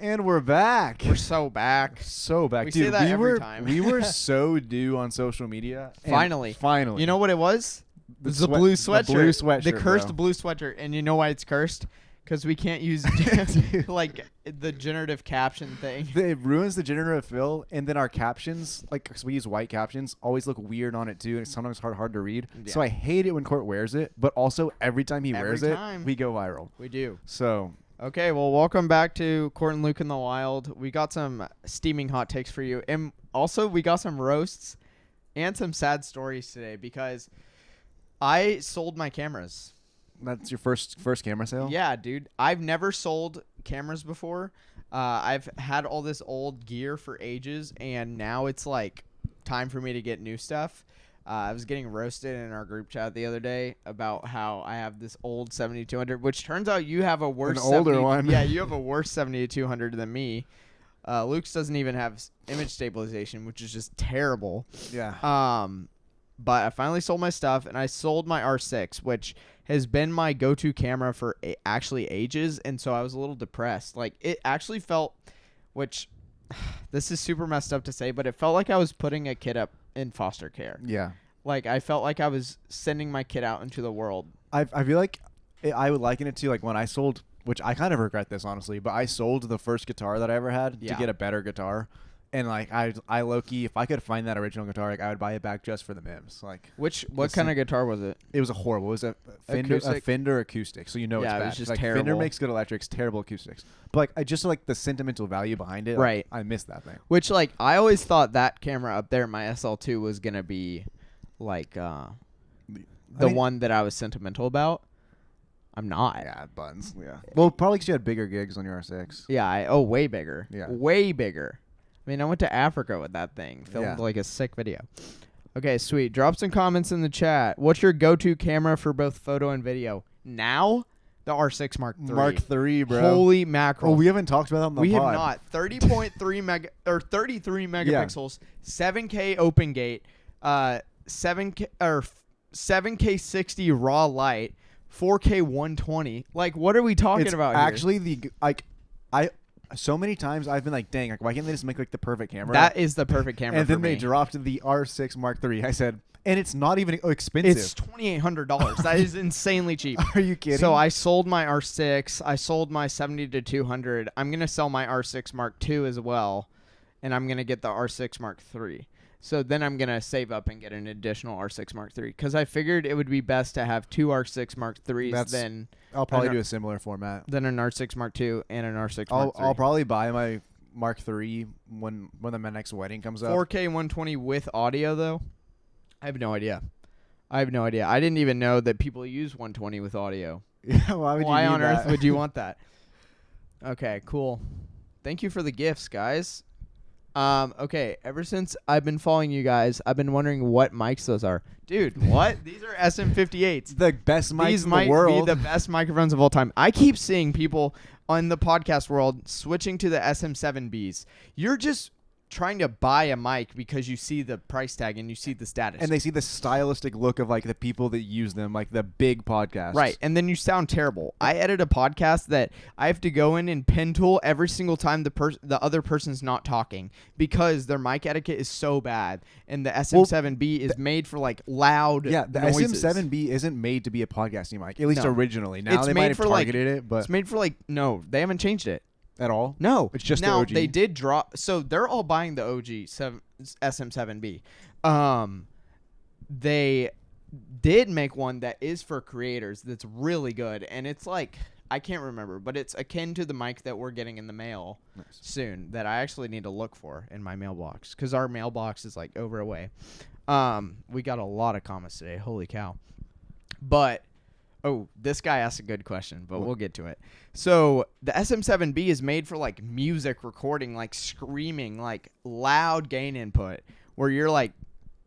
And we're back. We're so back. So back. We Dude, say that every time. We were so due on social media. Finally. Finally. You know what it was? It was the sweat- blue sweatshirt. The blue sweatshirt, The cursed bro. blue sweatshirt. And you know why it's cursed? Because we can't use like the generative caption thing. It ruins the generative fill, and then our captions, like 'cause we use white captions, always look weird on it too, and it's sometimes hard to read. Yeah. So I hate it when Court wears it, but also every time he wears time. it, we go viral. We do. So Okay, well, welcome back to Court and Luke in the Wild. We got some steaming hot takes for you. And also, we got some roasts and some sad stories today because I sold my cameras. that's your first camera sale? Yeah, dude. I've never sold cameras before. I've had all this old gear for ages, and now it's like time for me to get new stuff. I was getting roasted in our group chat the other day about how I have this old 7200, which turns out you have a worse older one. Yeah, you have a worse 7200 than me. Luke's doesn't even have image stabilization, which is just terrible. Yeah. But I finally sold my stuff, and I sold my R6, which has been my go-to camera for actually ages, and so I was a little depressed. Like, it actually felt, which this is super messed up to say, but it felt like I was putting a kid up in foster care. Yeah. Like, I felt like I was sending my kid out into the world. I feel like I would liken it to like when I sold, which I kind of regret this honestly, but I sold the first guitar that I ever had to get a better guitar. And like I low-key, if I could find that original guitar, like I would buy it back just for the MIMs. Like What kind of guitar was it? it was a horrible. It was a Fender acoustic, so you know Yeah, it's bad. it was just like terrible. Fender makes good electrics, terrible acoustics. But like I just like the sentimental value behind it. Right. Like, I missed that thing. Which, like, I always thought that camera up there, my SL2, was going to be, like, the one that I was sentimental about. I'm not. Yeah, buns. Yeah. Well, probably because you had bigger gigs on your R6. Yeah, way bigger. Yeah. Way bigger. I mean, I went to Africa with that thing. Filmed, like, a sick video. Okay, sweet. Drop some comments in the chat. What's your go-to camera for both photo and video? Now, the R6 Mark III. Mark III, bro. Holy mackerel. Oh, we haven't talked about that on the We pod. have not. 33 megapixels, 7K open gate, 7K 60 raw light, 4K 120. Like, what are we talking about here? Actually, so many times I've been like, dang, like, why can't they just make like the perfect camera? That is the perfect camera and for then me. they dropped the R6 Mark III. I said, and it's not even expensive. It's $2,800. That is insanely cheap. Are you kidding? So I sold my R6. I sold my 70-200. I'm going to sell my R6 Mark II as well, and I'm going to get the R6 Mark III. So then I'm going to save up and get an additional R6 Mark III because I figured it would be best to have two R6 Mark IIIs than I'll probably do a similar format. Than an R6 Mark II and an R6 Mark III. I'll probably buy my Mark III when my next wedding comes up. 4K 120 with audio, though? I have no idea. I didn't even know that people use 120 with audio. Yeah, why on earth would you want that? Okay, cool. Thank you for the gifts, guys. Okay, ever since I've been following you guys, I've been wondering what mics those are. Dude, what? These are SM58s. The best mics These in might the world. be the best microphones of all time. I keep seeing people on the podcast world switching to the SM7Bs. You're just trying to buy a mic because you see the price tag and you see the status. And they see the stylistic look of like the people that use them, like the big podcasts. Right, and then you sound terrible. I edit a podcast that I have to go in and pen tool every single time the other person's not talking because their mic etiquette is so bad. And the SM7B is made for like loud Yeah, the noises. SM7B isn't made to be a podcasting mic, at least No. originally. Now It's they made might have for, like- targeted it, but It's made for like, no, they haven't changed it. at all. No, It's just the now OG. they did drop. So they're all buying the OG SM7B. They did make one that is for creators that's really good, and it's like I can't remember, but it's akin to the mic that we're getting in the mail soon that I actually need to look for in my mailbox because our mailbox is like over away. We got a lot of comments today. Holy cow! But this guy asked a good question, but we'll get to it. So the SM7B is made for like music recording, like screaming, like loud gain input, where you're like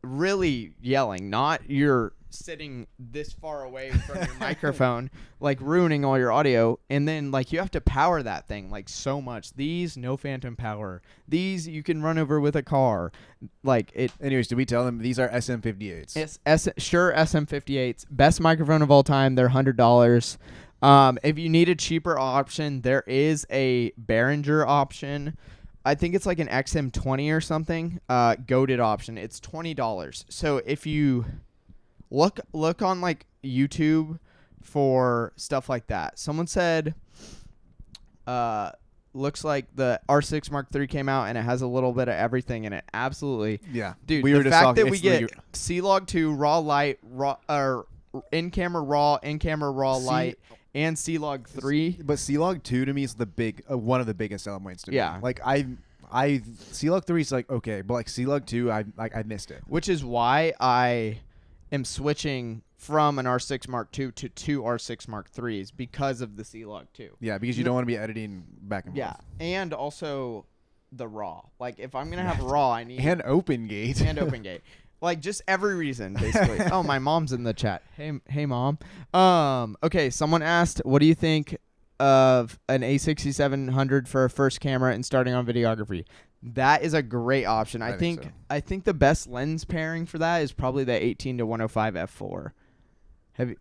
really yelling, not you're sitting this far away from your microphone, like ruining all your audio. And then like you have to power that thing like so much. These no phantom power. These you can run over with a car. Like it. Anyways, did we tell them these are SM58s? It's Shure SM58s, best microphone of all time. They're $100. If you need a cheaper option, there is a Behringer option. I think it's like an XM20 or something. Goated option. It's $20. So if you look on like YouTube for stuff like that, someone said, looks like the R6 Mark III came out and it has a little bit of everything in it. Absolutely. Yeah. Dude, we were the just fact talking, that we get C-Log 2, raw light, or in-camera raw light, and C-Log 3. But C-Log 2 to me is the one of the biggest selling points to me. Yeah. Like C-Log 3 is like okay, but like C-Log 2 I missed it. Which is why I am switching from an R6 Mark II to 2 R6 Mark IIIs because of the C-Log 2. Yeah, because you don't want to be editing back and forth. Yeah, and also the raw. Like if I'm gonna have raw, I need and open gate. And open gate. Like just every reason, basically. Oh, my mom's in the chat. Hey, mom. Okay, someone asked, what do you think of an A6700 for a first camera and starting on videography? That is a great option. I think the best lens pairing for that is probably the 18-105 f4.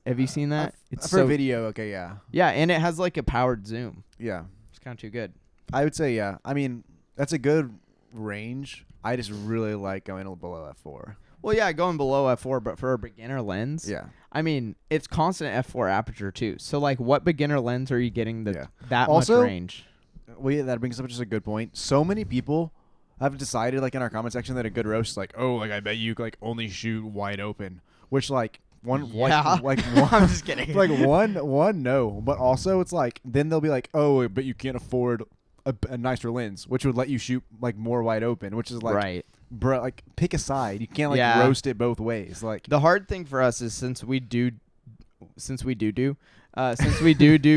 Have you seen that? It's for video. Okay, yeah. Yeah, and it has like a powered zoom. Yeah, it's kind of too good. I would say yeah. I mean, that's a good range. I just really like going below f4. Well, yeah, going below f4, but for a beginner lens, yeah. I mean, it's constant f4 aperture too. So, like, what beginner lens are you getting that also, much range? That brings up just a good point. So many people have decided, like in our comment section, that a good roast is like, oh, like I bet you like only shoot wide open, which like one, yeah. like one, I'm just kidding. Like one, no, but also it's like then they'll be like, oh, but you can't afford a nicer lens, which would let you shoot like more wide open, which is like right. Bro, like pick a side. You can't like roast it both ways. Like the hard thing for us is since we do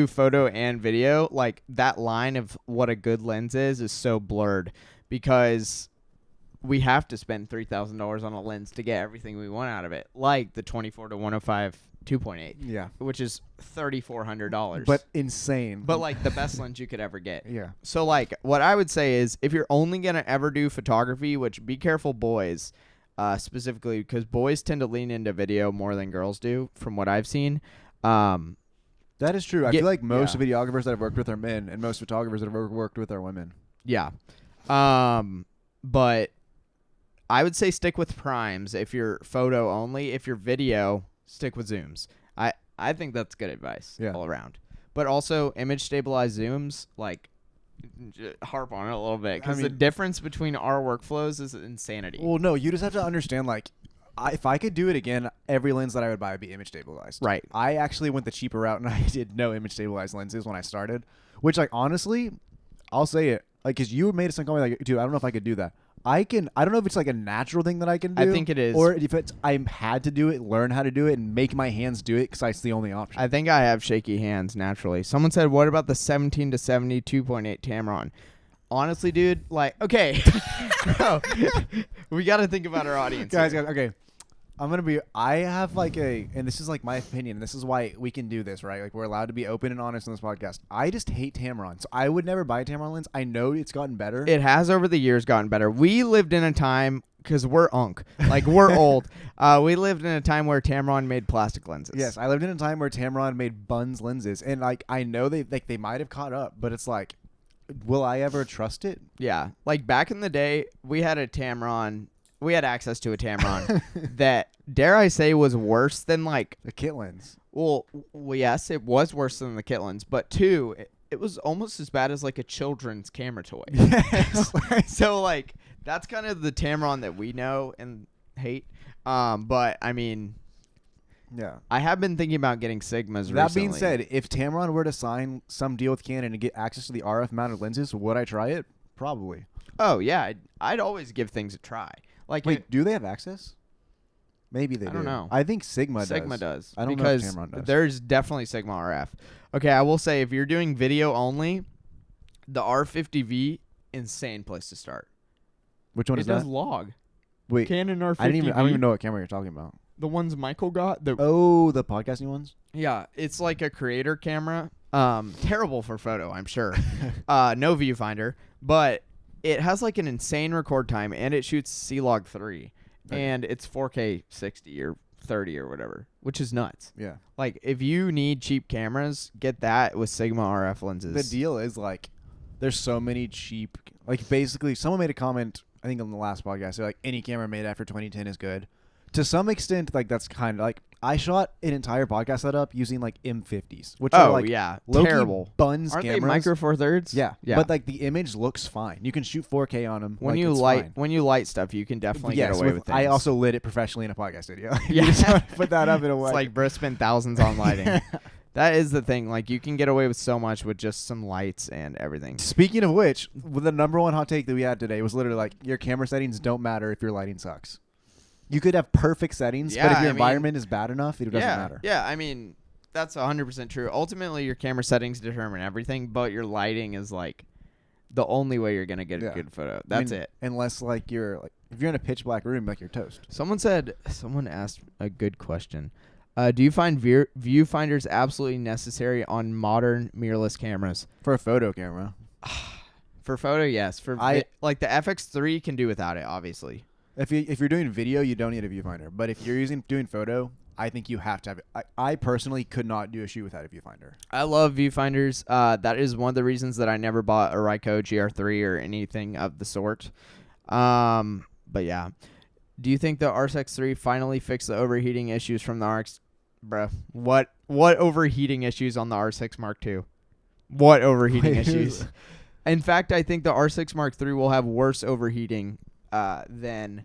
photo and video, like that line of what a good lens is so blurred because we have to spend $3,000 on a lens to get everything we want out of it, like the 24-105 2.8. Yeah, which is $3,400. But insane. But like the best lens you could ever get. Yeah. So like what I would say is if you're only gonna ever do photography, which be careful boys, specifically because boys tend to lean into video more than girls do, from what I've seen. That is true. I feel like most videographers that I've worked with are men, and most photographers that I've worked with are women. Yeah. But I would say stick with primes if you're photo only. If you're video, stick with zooms. I think that's good advice all around. But also image stabilized zooms, like harp on it a little bit because the difference between our workflows is insanity. Well, no, you just have to understand like if I could do it again, every lens that I would buy would be image stabilized. Right. I actually went the cheaper route and I did no image stabilized lenses when I started, which like honestly, I'll say it like because you made it some comment like, dude, I don't know if I could do that. I don't know if it's like a natural thing that I can do. I think it is. Or if it's I had to do it, learn how to do it, and make my hands do it because it's the only option. I think I have shaky hands naturally. Someone said, what about the 17-70 2.8 Tamron? Honestly, dude, like, okay. Bro, we got to think about our audience. Guys, okay. I have like and this is like my opinion, and this is why we can do this, right? Like we're allowed to be open and honest on this podcast. I just hate Tamron. So I would never buy a Tamron lens. I know it's gotten better. It has over the years gotten better. We lived in a time, because we're like we're old. We lived in a time where Tamron made plastic lenses. Yes, I lived in a time where Tamron made buns lenses. And like I know they might have caught up, but it's like, will I ever trust it? Yeah. Like back in the day, we had a Tamron. We had access to a Tamron that, dare I say, was worse than like the kit lens. Well, yes, it was worse than the kit lens, but two, it was almost as bad as like a children's camera toy. Yes. So like that's kind of the Tamron that we know and hate. But I mean, yeah, I have been thinking about getting Sigmas. That being said, if Tamron were to sign some deal with Canon and get access to the RF mounted lenses, would I try it? Probably. Oh yeah, I'd always give things a try. Like, wait, do they have access? Maybe they do. I don't know. I think Sigma does. I don't because know if Tamron does. There's definitely Sigma RF. Okay, I will say if you're doing video only, the R50V, insane place to start. Which one is that? It does log. Wait, Canon R50V. I don't even know what camera you're talking about. The ones Michael got. The podcasting ones? Yeah, it's like a creator camera. Terrible for photo, I'm sure. No viewfinder, but it has like an insane record time and it shoots C-Log 3 and it's 4K 60 or 30 or whatever, which is nuts. Yeah. Like, if you need cheap cameras, get that with Sigma RF lenses. The deal is, like, there's so many cheap, like, basically, someone made a comment, I think on the last podcast, they're like, any camera made after 2010 is good. To some extent, like, that's kind of, like, I shot an entire podcast setup using, like, M50s, which are, like, terrible buns Aren't cameras. they micro four thirds? Yeah. But, like, the image looks fine. You can shoot 4K on them. When like, you light stuff, you can definitely get away with things. I also lit it professionally in a podcast video. Yeah. You just want to put that up in a way. It's like bro spent thousands on lighting. That is the thing. Like, you can get away with so much with just some lights and everything. Speaking of which, the number one hot take that we had today was literally like, your camera settings don't matter if your lighting sucks. You could have perfect settings, but if your environment is bad enough, it doesn't matter. Yeah, I mean, that's 100% true. Ultimately, your camera settings determine everything, but your lighting is, like, the only way you're going to get a good photo. That's it. Unless, like, you're, like, if you're in a pitch black room, like, you're toast. Someone asked a good question. Do you find viewfinders absolutely necessary on modern mirrorless cameras? For a photo camera. For photo, yes. Like, the FX3 can do without it, obviously. If you're doing video, you don't need a viewfinder. But if you're doing photo, I think you have to have it. I personally could not do a shoot without a viewfinder. I love viewfinders. That is one of the reasons that I never bought a Ryko GR3 or anything of the sort. But yeah. Do you think the R6 III finally fixed the overheating issues from the RX? Bruh, what overheating issues on the R6 Mark II? What overheating issues? In fact, I think the R6 Mark III will have worse overheating than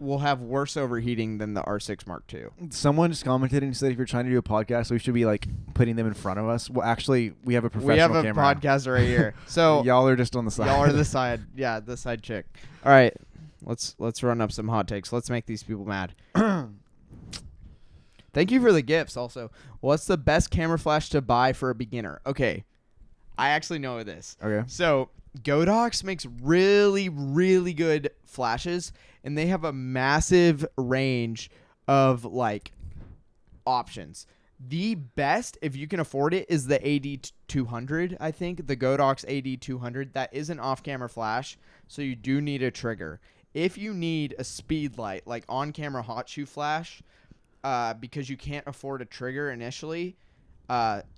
the R6 Mark II. Someone just commented and said if you're trying to do a podcast, we should be like putting them in front of us. Well, actually, we have a professional camera. We have a podcaster right here. So y'all are just on the side. Y'all are the side. Yeah, the side chick. All right, let's run up some hot takes. Let's make these people mad. Thank you for the gifts. Also, what's the best camera flash to buy for a beginner? Okay, I actually know this. Okay. So Godox makes really, really good flashes, and they have a massive range of like options. The best, if you can afford it, is the AD200. I think the Godox AD200. That is an off-camera flash, so you do need a trigger. If you need a speed light, like on-camera hot shoe flash, because you can't afford a trigger initially,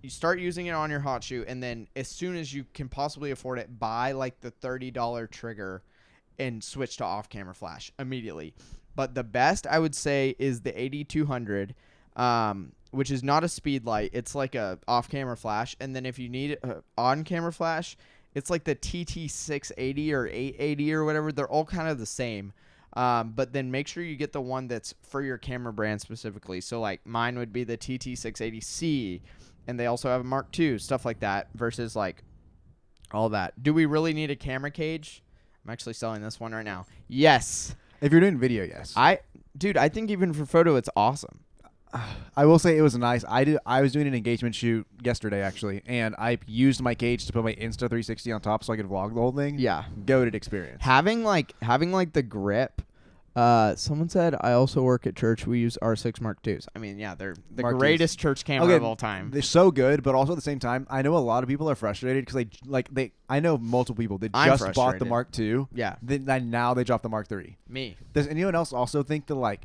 you start using it on your hot shoe, and then as soon as you can possibly afford it, buy like the $30 trigger and switch to off-camera flash immediately. But the best, I would say, is the AD200, which is not a speed light. It's like a off-camera flash. And then if you need an on-camera flash, it's like the TT680 or 880 or whatever. They're all kind of the same. But then make sure you get the one that's for your camera brand specifically. So like mine would be the TT680C, and they also have a Mark II, stuff like that, versus like all that. Do we really need a camera cage? I'm actually selling this one right now. Yes. If you're doing video, yes. I think even for photo, it's awesome. I will say it was nice. I was doing an engagement shoot yesterday actually, and I used my cage to put my Insta360 on top so I could vlog the whole thing. Yeah, goated experience. Having the grip. Someone said I also work at church. We use R6 Mark IIs. I mean, yeah, they're the Mark greatest IIs. church camera of all time. They're so good, but also at the same time, I know a lot of people are frustrated because I know multiple people that just bought the Mark II. Yeah. Now they dropped the Mark III. Me. Does anyone else also think that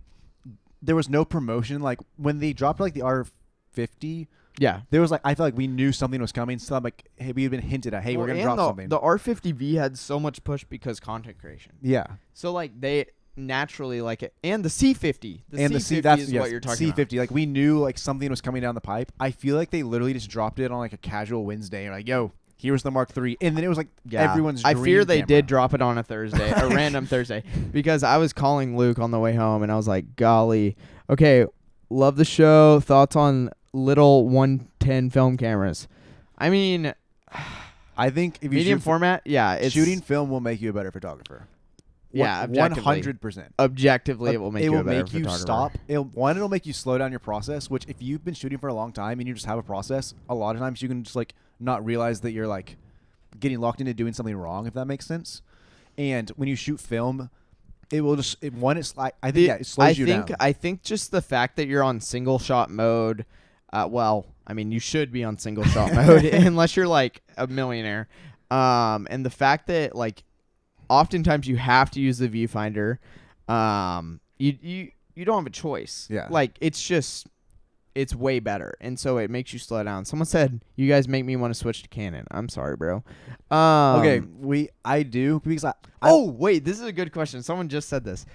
there was no promotion when they dropped the R50? Yeah. There was I feel like we knew something was coming. So we had been hinted at, hey, we're gonna drop something. The R50V had so much push because content creation. Yeah. So they naturally like it, and the C50. The C50 is what you're talking about. C50. We knew something was coming down the pipe. I feel like they literally just dropped it on a casual Wednesday and yo, here's the Mark III, and then it was everyone's dream I fear they camera. did drop it on a Thursday, a random Thursday, because I was calling Luke on the way home, and I was like, golly, okay, love the show. Thoughts on little 110 film cameras? I mean, I think if you medium format, shooting film will make you a better photographer. Yeah, 100%. Objectively, it will make you a better photographer. It'll make you slow down your process, which if you've been shooting for a long time and you just have a process, a lot of times you can just not realize that you're getting locked into doing something wrong, if that makes sense. And when you shoot film, it will just it slows you down. I think just the fact that you're on single shot mode, you should be on single shot mode unless you're a millionaire. And the fact that oftentimes you have to use the viewfinder. you don't have a choice. Yeah. Like it's way better, and so it makes you slow down. Someone said, "You guys make me want to switch to Canon." I'm sorry, bro. Okay, I do because oh wait, this is a good question. Someone just said this,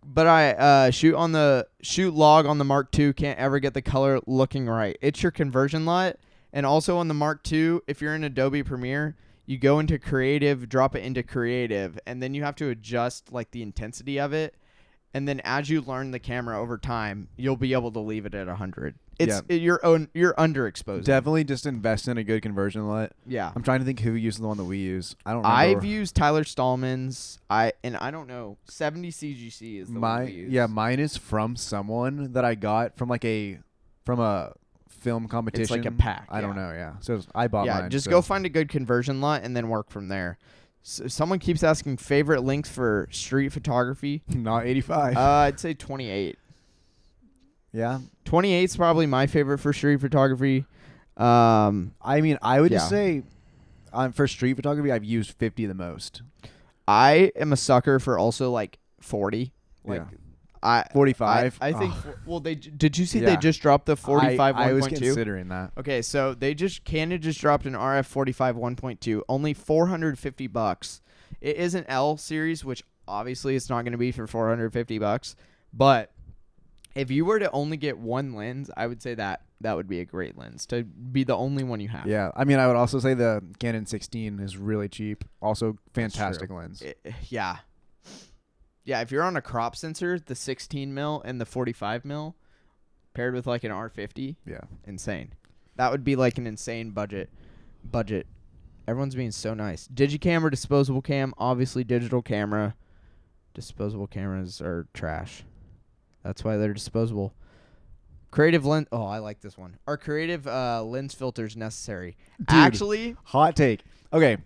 but I shoot log on the Mark II. Can't ever get the color looking right. It's your conversion lot, and also on the Mark II, if you're in Adobe Premiere, you go into creative, drop it into creative, and then you have to adjust like the intensity of it. And then as you learn the camera over time, you'll be able to leave it at 100. You're underexposed. Definitely just invest in a good conversion LUT. Yeah. I'm trying to think who uses the one that we use. I don't remember. I've used Tyler Stallman's. I don't know. 70 CGC is the one we use. Yeah, mine is from someone that I got from a film competition. It's like a pack. I don't know, yeah. So I bought mine. Yeah, just go find a good conversion LUT and then work from there. Someone keeps asking favorite length for street photography. Not 85. I'd say 28. Yeah. 28 is probably my favorite for street photography. I mean, I would just say for street photography, I've used 50 the most. I am a sucker for also like 40. Like 45. I think. Well, did you see they just dropped the 45 1.2? I was considering that. Okay, so Canon just dropped an RF 45 1.2, only $450. It is an L series, which obviously it's not going to be for $450. But if you were to only get one lens, I would say that would be a great lens to be the only one you have. Yeah, I mean, I would also say the Canon 16 is really cheap. Also, fantastic lens. Yeah. Yeah, if you're on a crop sensor, the 16 mil and the 45 mil paired with like an R50, insane. That would be like an insane budget. Everyone's being so nice. Digicam or disposable cam? Obviously digital camera. Disposable cameras are trash. That's why they're disposable. Creative lens. Oh, I like this one. Are creative lens filters necessary? Dude, actually, hot take. Okay.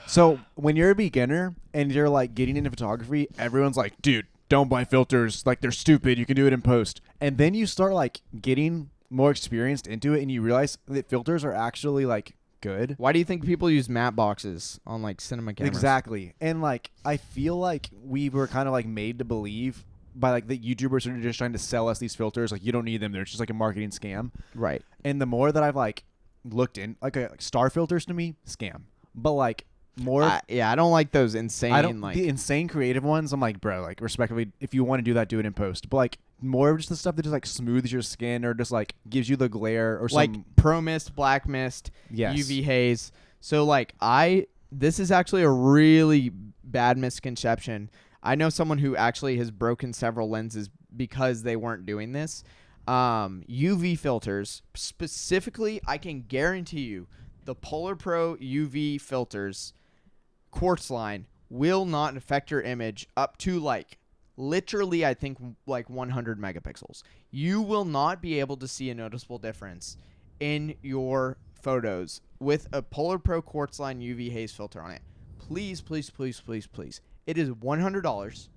So when you're a beginner and you're like getting into photography, everyone's like, dude, don't buy filters. Like, they're stupid. You can do it in post. And then you start like getting more experienced into it and you realize that filters are actually like good. Why do you think people use matte boxes on like cinema cameras? Exactly. And like, I feel like we were kind of like made to believe by like the YouTubers who are just trying to sell us these filters. Like, you don't need them. They're just like a marketing scam. Right. And the more that I've like looked in, like star filters to me, scam. But like, more I don't like those insane the insane creative ones. I'm like, bro, like, respectively, if you want to do that, do it in post. But like, more of just the stuff that just like smooths your skin or just like gives you the glare or like pro mist, black mist, UV haze. So like this is actually a really bad misconception. I know someone who actually has broken several lenses because they weren't doing this. UV filters specifically, I can guarantee you the Polar Pro UV filters quartz line will not affect your image up to like literally I think like 100 megapixels. You will not be able to see a noticeable difference in your photos with a Polar Pro quartz line UV haze filter on it. Please, please, please, please, please. It is $100.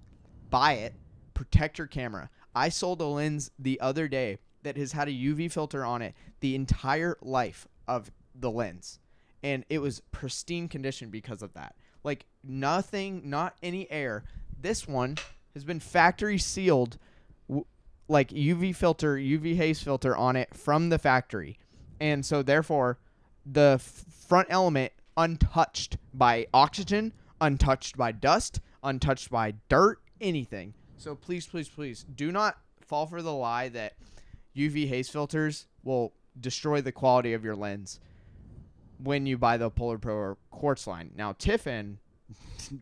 Buy it. Protect your camera. I sold a lens the other day that has had a UV filter on it the entire life of the lens, and it was pristine condition because of that. Like, nothing, not any air. This one has been factory sealed, like UV filter, UV haze filter on it from the factory, and so therefore the front element untouched by oxygen, untouched by dust, untouched by dirt, anything. So please, please, please do not fall for the lie that UV haze filters will destroy the quality of your lens when you buy the Polar Pro or quartz line. Now, Tiffin.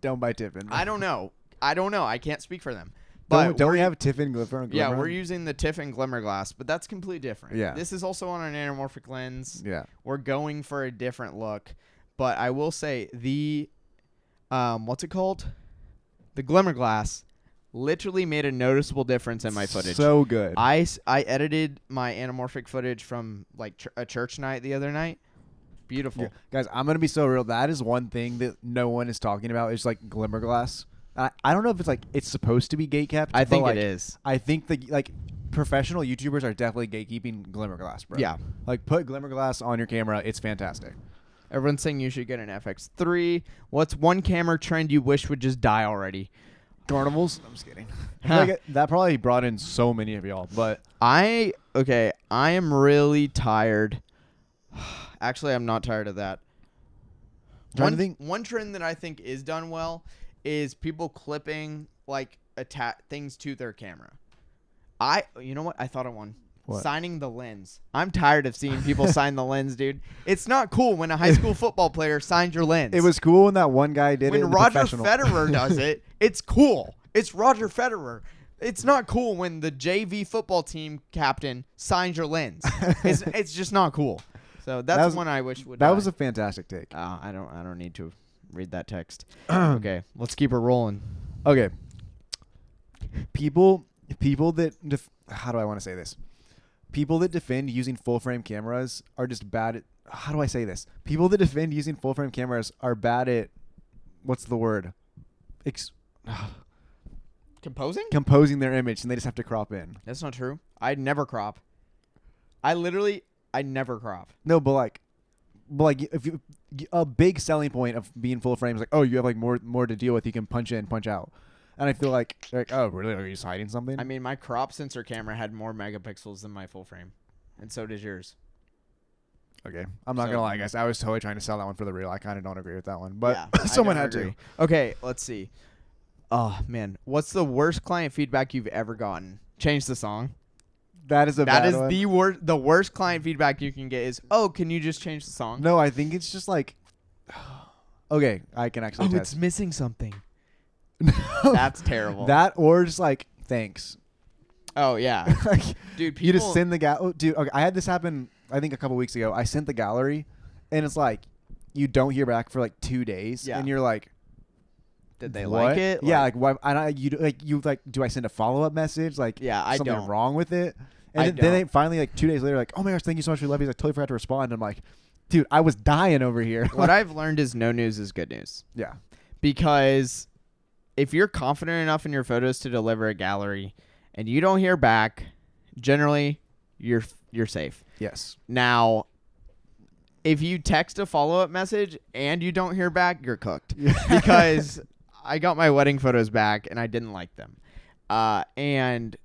Don't buy Tiffin. I don't know. I can't speak for them. But don't we have Tiffin glimmer? Yeah, we're using the Tiffin glimmer glass, but that's completely different. Yeah. This is also on an anamorphic lens. Yeah. We're going for a different look. But I will say the, what's it called? The glimmer glass literally made a noticeable difference in my footage. So good. I edited my anamorphic footage from like a church night the other night. Beautiful. Yeah. Guys, I'm going to be so real. That is one thing that no one is talking about is like glimmer glass. I don't know if it's like it's supposed to be gate kept. I think like, it is. I think the like professional YouTubers are definitely gatekeeping glimmer glass, bro. Yeah. Like, put glimmer glass on your camera. It's fantastic. Everyone's saying you should get an FX3. What's one camera trend you wish would just die already? Carnivals? I'm just kidding. I feel like that probably brought in so many of y'all, but I am really tired. Actually, I'm not tired of that. One trend that I think is done well is people clipping like things to their camera. You know what? I thought of one. What? Signing the lens. I'm tired of seeing people sign the lens, dude. It's not cool when a high school football player signs your lens. It was cool when that one guy did it. When Roger Federer does it, it's cool. It's Roger Federer. It's not cool when the JV football team captain signs your lens. It's just not cool. So that's one I wish would. That was a fantastic take. I don't need to read that text. Okay, let's keep it rolling. Okay. People that how do I want to say this? People that defend using full frame cameras are just bad at. How do I say this? People that defend using full frame cameras are bad at. What's the word? Composing their image, and they just have to crop in. That's not true. I'd never crop. I never crop. No, but like if you a big selling point of being full frame is like, oh, you have like more to deal with. You can punch in, punch out. And I feel like, oh, really? Are you just hiding something? I mean, my crop sensor camera had more megapixels than my full frame, and so does yours. Okay, I'm not gonna lie, guys. I was totally trying to sell that one for the real. I kind of don't agree with that one, but yeah, someone had to. Okay, let's see. Oh man, what's the worst client feedback you've ever gotten? Change the song. That is one. The worst client feedback you can get is, oh, can you just change the song? No, I think it's just like, okay, I can actually. Oh, it's missing something. That's terrible. That or just like thanks. Oh yeah, like, dude. You just send the dude. Okay, I had this happen. I think a couple weeks ago. I sent the gallery, and it's like you don't hear back for like 2 days, and you're like, did they like it? Yeah, like why? Do I send a follow up message? Like, yeah, I something don't. wrong with it. And then they finally like 2 days later, like, oh my gosh, thank you so much for your love. I totally forgot to respond. And I'm like, dude, I was dying over here. What I've learned is no news is good news. Yeah, because if you're confident enough in your photos to deliver a gallery and you don't hear back, generally you're safe. Yes. Now, if you text a follow-up message and you don't hear back, you're cooked. Because I got my wedding photos back and I didn't like them. And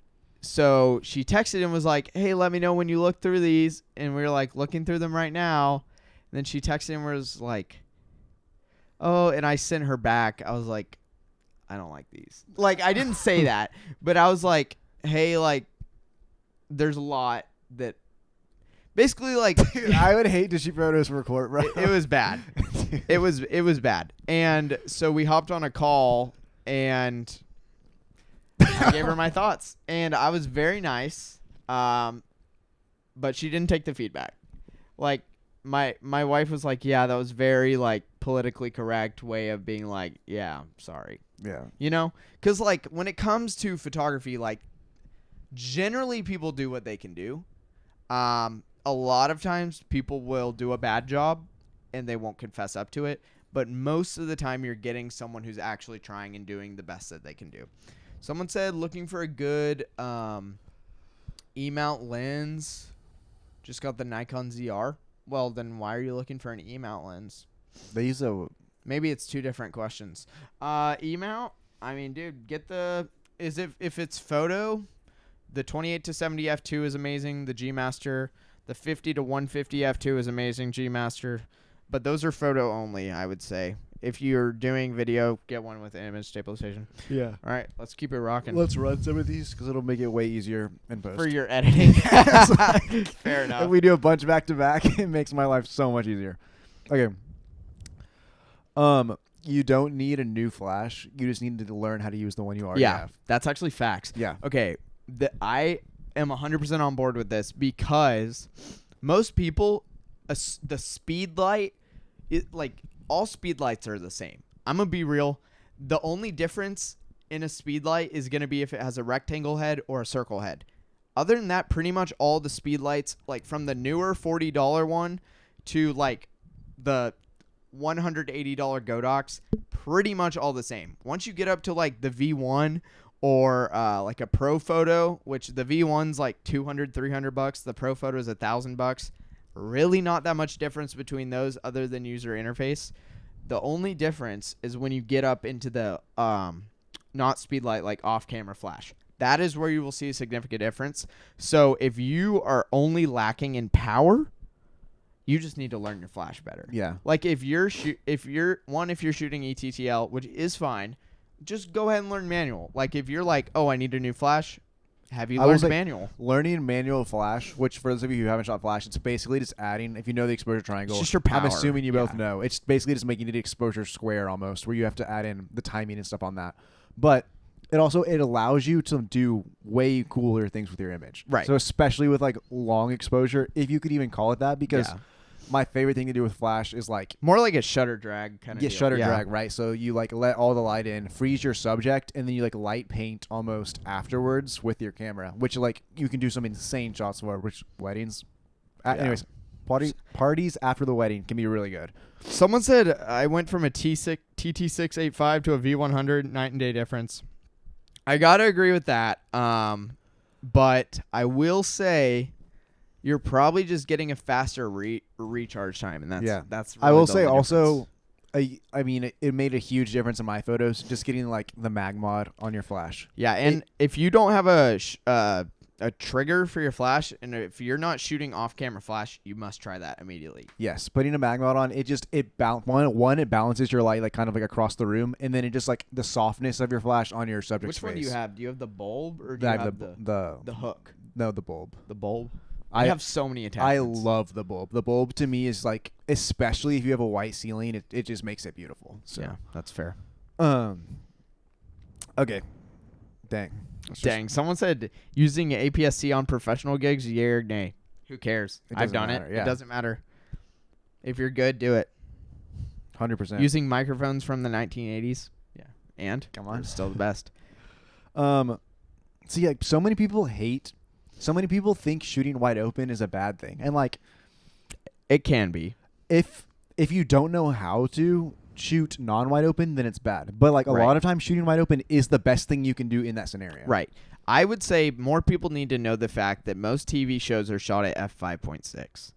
so she texted and was like, hey, let me know when you look through these. And we were like looking through them right now. And then she texted and was like, oh, and I sent her back. I was like, I don't like these. Like, I didn't say that, but I was like, hey, like, there's a lot that basically, like, dude, I would hate to shoot photos for court, bro. It was bad. It was bad. And so we hopped on a call and I gave her my thoughts, and I was very nice. But she didn't take the feedback. Like, my wife was like, yeah, that was very, like, politically correct way of being like, yeah, sorry. Yeah. You know? Because, like, when it comes to photography, like, generally people do what they can do. A lot of times people will do a bad job and they won't confess up to it. But most of the time you're getting someone who's actually trying and doing the best that they can do. Someone said looking for a good E-mount lens. Just got the Nikon ZR. Well, then why are you looking for an E-mount lens? They use a... Maybe it's two different questions. E-mount, I mean, dude, get the... If it's photo, the 28 to 70 f2 is amazing. The G Master, the 50 to 150 f2 is amazing. G Master, but those are photo only, I would say. If you're doing video, get one with image stabilization. Yeah. All right, let's keep it rocking. Let's run some of these because it'll make it way easier in post. For your editing. Fair enough. If we do a bunch back to back, it makes my life so much easier. Okay. You don't need a new flash. You just need to learn how to use the one you already have. That's actually facts. Yeah. Okay. I am 100% on board with this because most people, the speed light, all speed lights are the same. I'm going to be real. The only difference in a speed light is going to be if it has a rectangle head or a circle head. Other than that, pretty much all the speed lights, like from the newer $40 one to like the $180 Godox, pretty much all the same. Once you get up to like the V1 or like a Pro Photo, which the V1's like $200, $300, the Pro Photo is $1,000. Really not that much difference between those other than user interface. The only difference is when you get up into the not speed light, like off-camera flash. That is where you will see a significant difference. So if you are only lacking in power, you just need to learn your flash better. Yeah. Like if you're shooting ETTL, which is fine, just go ahead and learn manual. Like if you're like, oh, I need a new flash, have you learned manual? Learning manual flash, which for those of you who haven't shot flash, it's basically just adding, if you know the exposure triangle, it's just your power. I'm assuming you both know. It's basically just making the exposure square almost, where you have to add in the timing and stuff on that. But it allows you to do way cooler things with your image. Right. So especially with like long exposure, if you could even call it that, because my favorite thing to do with flash is like more like a shutter drag kind of deal. Shutter drag, right? So you like let all the light in, freeze your subject, and then you like light paint almost afterwards with your camera, which like you can do some insane shots for, which weddings. Anyways, parties after the wedding can be really good. Someone said I went from a TT685 to a V100, night and day difference. I gotta agree with that. But I will say you're probably just getting a faster recharge time, and that's really I will the say only also, I mean, it made a huge difference in my photos, just getting like the mag mod on your flash. Yeah, and if you don't have a trigger for your flash, and if you're not shooting off-camera flash, you must try that immediately. Yes, putting a mag mod on, it balances your light like kind of like across the room, and then it just like the softness of your flash on your subject's face. Which one do you have? Do you have the bulb or do you have the hook? No, the bulb. The bulb. I have so many attachments. I love the bulb. The bulb to me is like, especially if you have a white ceiling, it just makes it beautiful. So. Yeah, that's fair. Okay. Dang. Someone said using APS-C on professional gigs, yay or nay. Who cares? I've done it. Yeah. It doesn't matter. If you're good, do it. 100%. Using microphones from the 1980s. Yeah. And? Come on. It's still the best. See, like, so many people think shooting wide open is a bad thing. And, like, it can be. If you don't know how to shoot non-wide open, then it's bad. But, like, a lot of times shooting wide open is the best thing you can do in that scenario. Right. I would say more people need to know the fact that most TV shows are shot at f5.6.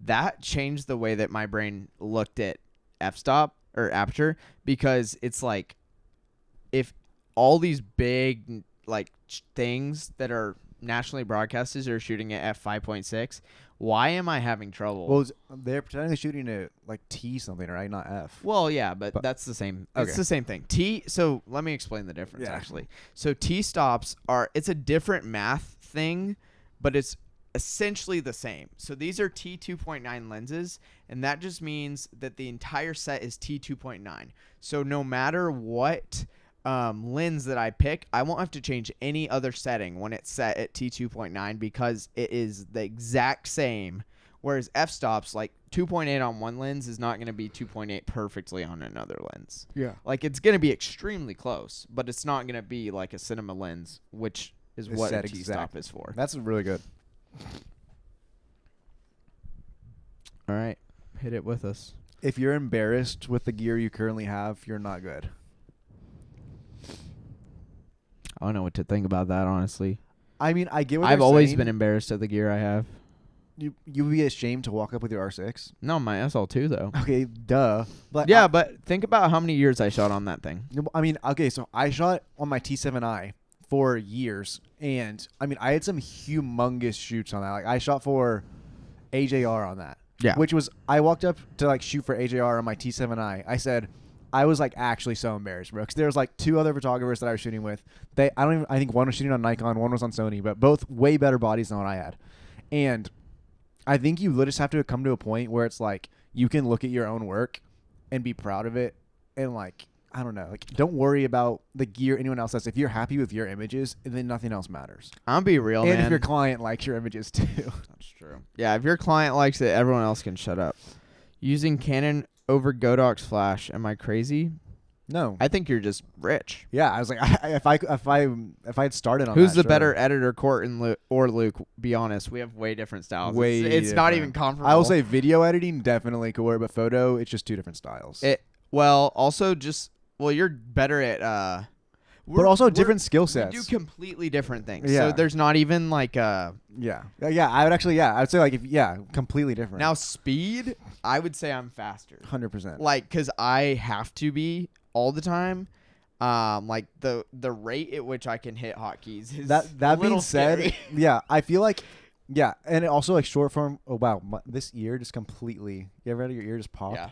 That changed the way that my brain looked at f-stop or aperture, because it's like if all these big, like, things that are nationally broadcasters are shooting at f5.6, why am I having trouble? Well, they're pretending they're shooting at like T something, right? Not F. Well, yeah, but that's the same. It's the same thing. So let me explain the difference, actually. So T stops it's a different math thing, but it's essentially the same. So these are T2.9 lenses, and that just means that the entire set is T2.9. So no matter what lens that I pick, I won't have to change any other setting when it's set at T2.9, because it is the exact same. Whereas f-stops, like 2.8 on one lens is not going to be 2.8 perfectly on another lens. Yeah. Like it's going to be extremely close, but it's not going to be like a cinema lens, which is what a T-stop is for. That's really good. All right. Hit it with us. If you're embarrassed with the gear you currently have, you're not good. I don't know what to think about that, honestly. I mean, I get what I've always been embarrassed of the gear I have. You would be ashamed to walk up with your R6? No, my SL2, though. Okay, duh. But yeah, but think about how many years I shot on that thing. I mean, okay, so I shot on my T7i for years, and I mean, I had some humongous shoots on that. Like, I shot for AJR on that. Yeah. Which was, I walked up to like shoot for AJR on my T7i. I said, I was like actually so embarrassed, bro, because there was like two other photographers that I was shooting with. I think one was shooting on Nikon, one was on Sony, but both way better bodies than what I had. And I think you just have to come to a point where it's like you can look at your own work and be proud of it, and like, I don't know, like, don't worry about the gear anyone else has. If you're happy with your images, then nothing else matters. I'll be real, man. And if your client likes your images too. That's true. Yeah, if your client likes it, everyone else can shut up. Using Canon over Godox flash, am I crazy? No, I think you're just rich. Yeah, I was like, if I had started on who's that, the better editor, Court or Luke? Be honest, we have way different styles. It's not even comparable. I will say video editing definitely Court, but photo, it's just two different styles. You're better at but also different skill sets. We do completely different things. Yeah. So there's not even like Yeah. I would say like completely different. Now speed, I would say I'm faster. 100%. Like, cuz I have to be all the time. Like the rate at which I can hit hotkeys is that being said, yeah, I feel like and it also like short form. Oh wow, this ear just completely. You ever had your ear just pop? Yeah.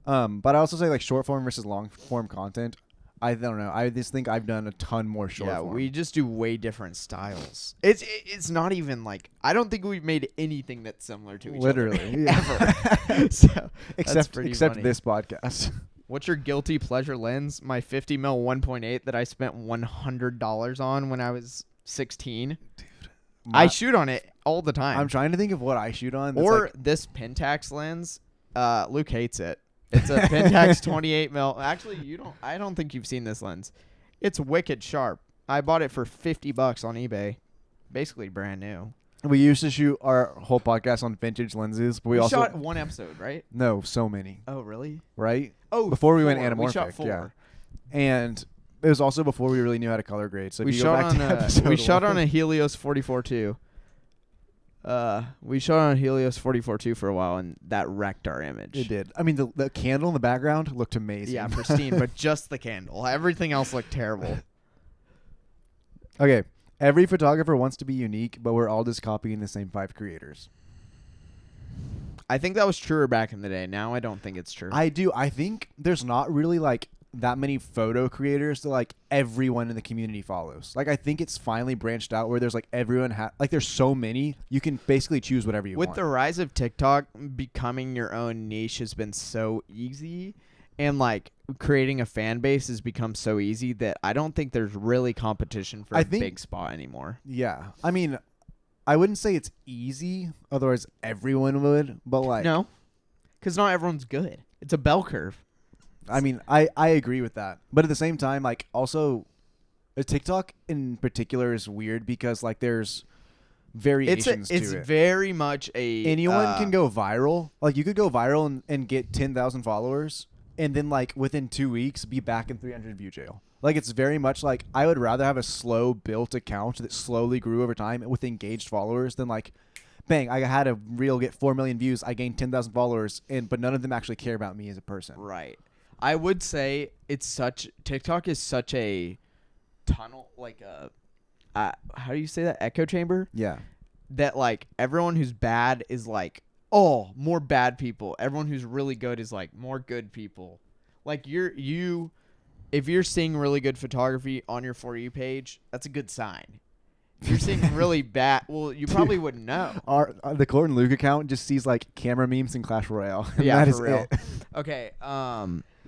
But I also say like short form versus long form content. I don't know. I just think I've done a ton more short form. Yeah, we just do way different styles. It's not even like I don't think we've made anything that's similar to each other. Literally, ever. So except funny. this podcast. What's your guilty pleasure lens? My 50mm 1.8 that I spent $100 on when I was 16. Dude, I shoot on it all the time. I'm trying to think of what I shoot on. Or this Pentax lens. Luke hates it. It's a Pentax 28mm. Actually, I don't think you've seen this lens. It's wicked sharp. I bought it for $50 on eBay. Basically brand new. We used to shoot our whole podcast on vintage lenses, but we also shot one episode, right? No, so many. Oh, really? Right? Oh, before we went 4. anamorphic. We shot 4. Yeah. And it was also before we really knew how to color grade. So if we you go back to episode we shot 1. on a Helios 44-2. We shot on a Helios 44-2 for a while, and that wrecked our image. It did. I mean, the candle in the background looked amazing. Yeah, pristine, but just the candle. Everything else looked terrible. Okay. Every photographer wants to be unique, but we're all just copying the same 5 creators. I think that was truer back in the day. Now I don't think it's true. I do. I think there's not really like that many photo creators that like everyone in the community follows. Like I think it's finally branched out where there's like everyone like there's so many you can basically choose whatever you want. With the rise of TikTok, becoming your own niche has been so easy, and like creating a fan base has become so easy that I don't think there's really competition for a big spot anymore. Yeah. I mean, I wouldn't say it's easy, otherwise everyone would, but like no, because not everyone's good. It's a bell curve. I mean, I agree with that. But at the same time, like, also, TikTok in particular is weird because, like, there's variations to it. It's very much a... Anyone can go viral. Like, you could go viral and get 10,000 followers and then, like, within 2 weeks be back in 300 view jail. Like, it's very much like, I would rather have a slow built account that slowly grew over time with engaged followers than, like, bang, I had a reel get 4 million views, I gained 10,000 followers, but none of them actually care about me as a person. Right. I would say TikTok is such a tunnel, like how do you say that? Echo chamber? Yeah. That like everyone who's bad is like, oh, more bad people. Everyone who's really good is like more good people. Like if you're seeing really good photography on your For You page, that's a good sign. If you're seeing really bad, well, you probably wouldn't know. The Court and Luke account just sees like camera memes and Clash Royale. Yeah, that for is real. it. Okay.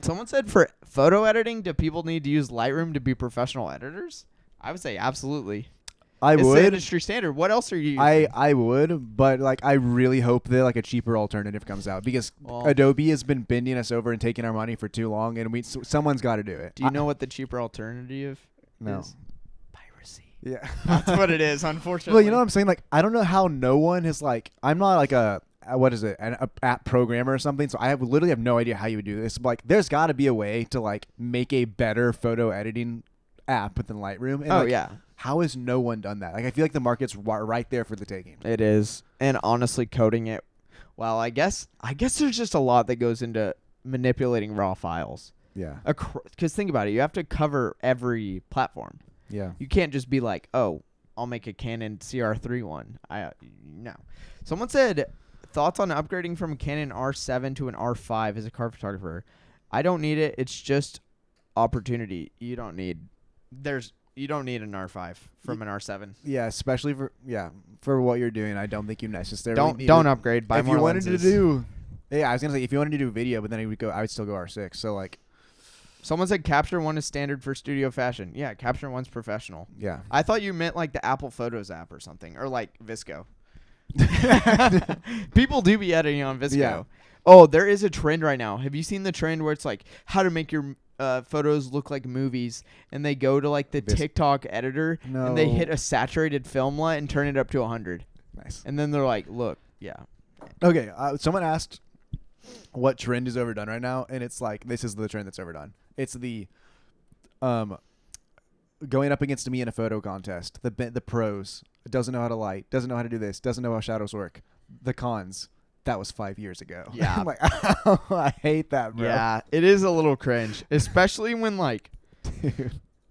Someone said for photo editing, do people need to use Lightroom to be professional editors? I would say absolutely. It's the industry standard. What else are you using? I would, but like I really hope that like a cheaper alternative comes out because Adobe has been bending us over and taking our money for too long, and someone's got to do it. Do you know what the cheaper alternative is? Piracy. Yeah, that's what it is. Unfortunately. Well, you know what I'm saying? Like I don't know how no one has like. I'm not like what is it, an app programmer or something, so I literally have no idea how you would do this, but like there's got to be a way to like make a better photo editing app within Lightroom. And, yeah, how has no one done that? Like I feel like the market's right there for the taking. It is. And honestly, coding it, well, I guess there's just a lot that goes into manipulating raw files. Yeah, because think about it, you have to cover every platform. Yeah, you can't just be like, oh, I'll make a Canon CR3 one. No. Someone said, thoughts on upgrading from a Canon R7 to an R5 as a car photographer? I don't need it. It's just opportunity. You don't need an R5 from an R7. Yeah, especially for what you're doing. I don't think you necessarily don't upgrade. Buy more lenses. If I was gonna say if you wanted to do video, but then I would still go R6. So like, someone said Capture One is standard for studio fashion. Yeah, Capture One's professional. Yeah, I thought you meant like the Apple Photos app or something, or like Visco. People do be editing on Visco. Yeah. Oh, there is a trend right now. Have you seen the trend where it's like how to make your photos look like movies, and they go to like the TikTok editor and they hit a saturated film LUT and turn it up to 100. Nice. And then they're like, look, yeah. Okay, someone asked what trend is overdone right now, and it's like this is the trend that's overdone. It's the going up against me in a photo contest. The pros doesn't know how to light, doesn't know how to do this, doesn't know how shadows work. The cons, that was 5 years ago. Yeah. I'm like, I hate that, bro. Yeah, it is a little cringe, especially when like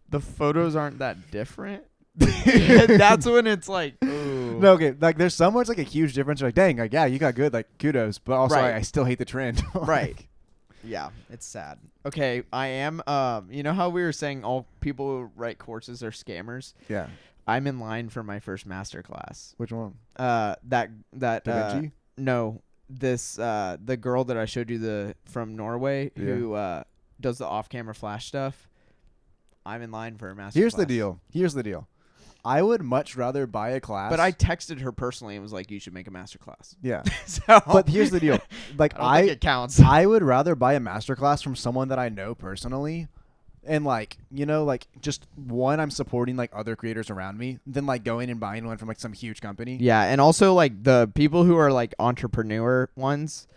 the photos aren't that different. That's when it's like, ooh. No, okay, like there's some where it's like a huge difference. You're like, dang, like yeah, you got good, like kudos, but also Right. I still hate the trend. Like, Right. Yeah, it's sad. Okay, I am. You know how we were saying all people who write courses are scammers? Yeah. I'm in line for my first master class. Which one? That Da Vinci? No, this the girl that I showed you from Norway who does the off-camera flash stuff. I'm in line for a master Here's class. the deal. I would much rather buy a class. But I texted her personally and was like, you should make a master class. Yeah. So, but here's the deal. Like I don't think it counts. I would rather buy a master class from someone that I know personally. And like, you know, like just one, I'm supporting like other creators around me than like going and buying one from like some huge company. Yeah, and also like the people who are like entrepreneur ones,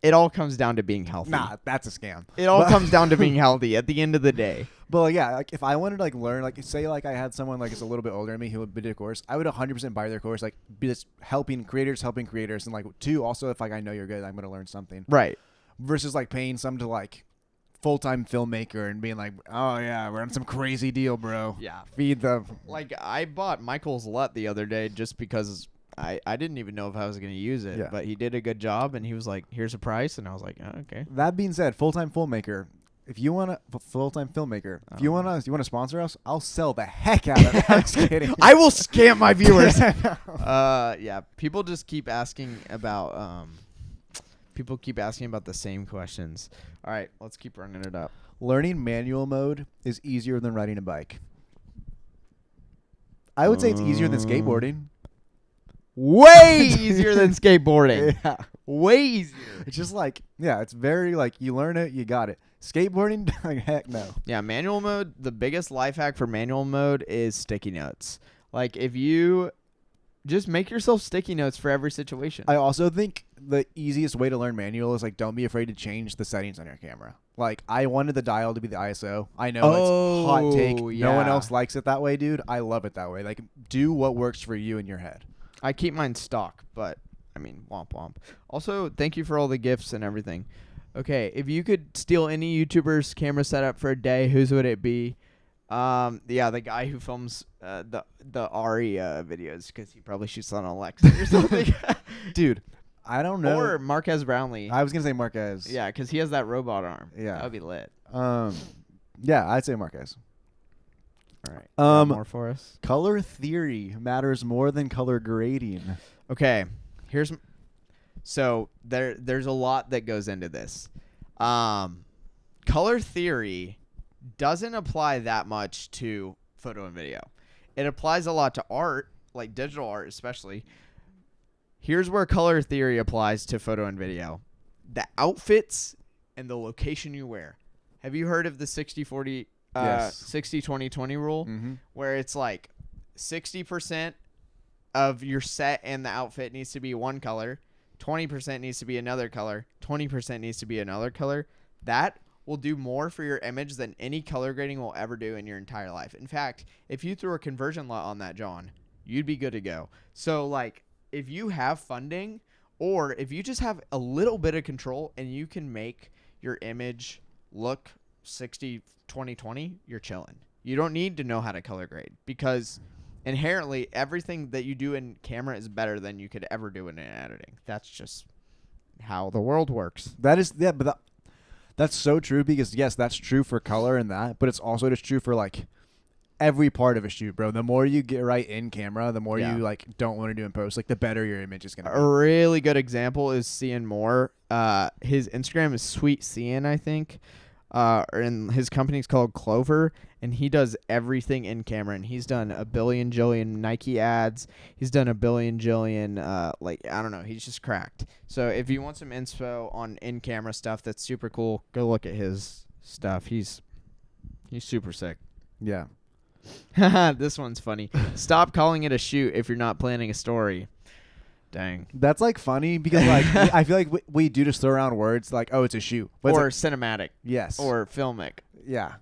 it all comes down to being healthy. Nah, that's a scam. It all comes down to being healthy at the end of the day. But like, yeah, like if I wanted to like learn, like say like I had someone like is a little bit older than me who would do a course, I would 100% buy their course, like be just helping creators, and like two, also if like I know you're good, I'm gonna learn something. Right. Versus like paying some to like full-time filmmaker and being like, oh yeah, we're on some crazy deal, bro. Yeah. Feed them. Like I bought Michael's LUT the other day just because I didn't even know if I was going to use it, Yeah. but he did a good job and he was like, here's a price. And I was like, oh, okay. That being said, full-time filmmaker. If you want a full-time filmmaker, if you want to sponsor us, I'll sell the heck out of it. I'm just kidding. I will scam my viewers. Yeah. People just keep asking about the same questions. All right, let's keep running it up. Learning manual mode is easier than riding a bike. I would say it's easier than skateboarding. Way easier than skateboarding. Yeah. Way easier. It's just like, yeah, it's very like you learn it, you got it. Skateboarding, like, heck no. Yeah, manual mode, the biggest life hack for manual mode is sticky notes. Like if you just make yourself sticky notes for every situation. I also think the easiest way to learn manual is like don't be afraid to change the settings on your camera. Like I wanted the dial to be the ISO. I know it's hot take. Yeah. No one else likes it that way, dude. I love it that way. Like do what works for you in your head. I keep mine stock, but I mean, womp womp. Also, thank you for all the gifts and everything. Okay, if you could steal any YouTuber's camera setup for a day, whose would it be? Yeah, the guy who films the Ari videos because he probably shoots on Alexa or something. Dude, I don't know. Or Marquez Brownlee. I was gonna say Marquez. Yeah, because he has that robot arm. Yeah, that would be lit. Yeah, I'd say Marquez. All right. More for us. Color theory matters more than color grading. Okay, so there's a lot that goes into this. Color theory doesn't apply that much to photo and video. It applies a lot to art, like digital art especially. Here's where color theory applies to photo and video. The outfits and the location you wear. Have you heard of the 60-40 Yes. 60-20-20 rule? Mm-hmm. Where it's like 60% of your set and the outfit needs to be one color, 20% needs to be another color, 20% needs to be another color. That will do more for your image than any color grading will ever do in your entire life. In fact, if you threw a conversion lot on that, John, you'd be good to go. So like if you have funding or if you just have a little bit of control and you can make your image look 60-20-20, you're chilling. You don't need to know how to color grade because inherently everything that you do in camera is better than you could ever do in editing. That's just how the world works. That is, yeah, but that's so true because yes, that's true for color and that, but it's also just true for like every part of a shoot, bro. The more you get right in camera, the more you like don't want to do in post, like the better your image is gonna be. A really good example is Cian Moore. His Instagram is Sweet Cian, I think. And his company's called Clover, and he does everything in camera. And he's done a billion jillion Nike ads. He's done a billion jillion, like I don't know. He's just cracked. So if you want some inspo on in camera stuff, that's super cool. Go look at his stuff. He's super sick. Yeah. This one's funny. Stop calling it a shoot if you're not planning a story. Dang. That's like funny because like I feel like we do just throw around words like, oh, it's a shoot. But Or like, cinematic. yes. Or filmic. Yeah.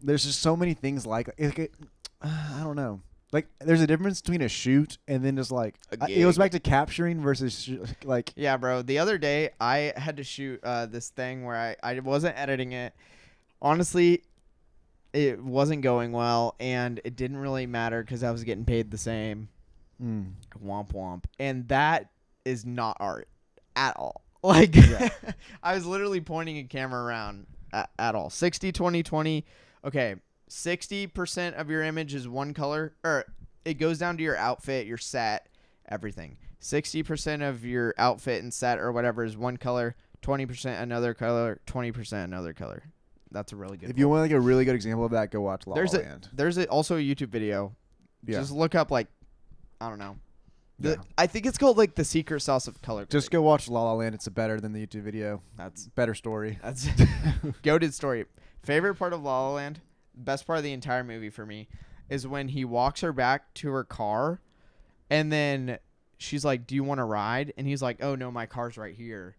There's just so many things like I don't know. Like there's a difference between a shoot and then just like it goes back to capturing versus like. Yeah, bro. The other day I had to shoot this thing where I wasn't editing it. Honestly, it wasn't going well, and it didn't really matter because I was getting paid the same. Womp womp. And that is not art at all. Like, I was literally pointing a camera around at all. 60, 20, 20. Okay, 60% of your image is one color, or it goes down to your outfit, your set, everything. 60% of your outfit and set or whatever is one color, 20% another color, 20% another color. That's a really good If you want like a really good example of that, go watch La La Land. There's also a YouTube video. Yeah. Just look up, like, I don't know. I think it's called like the secret sauce of color. Just go watch La La Land. It's better than the YouTube video. That's better story. That's goated story. Favorite part of La La Land, best part of the entire movie for me, is when he walks her back to her car, and then she's like, "Do you want to ride?" And he's like, "Oh no, my car's right here."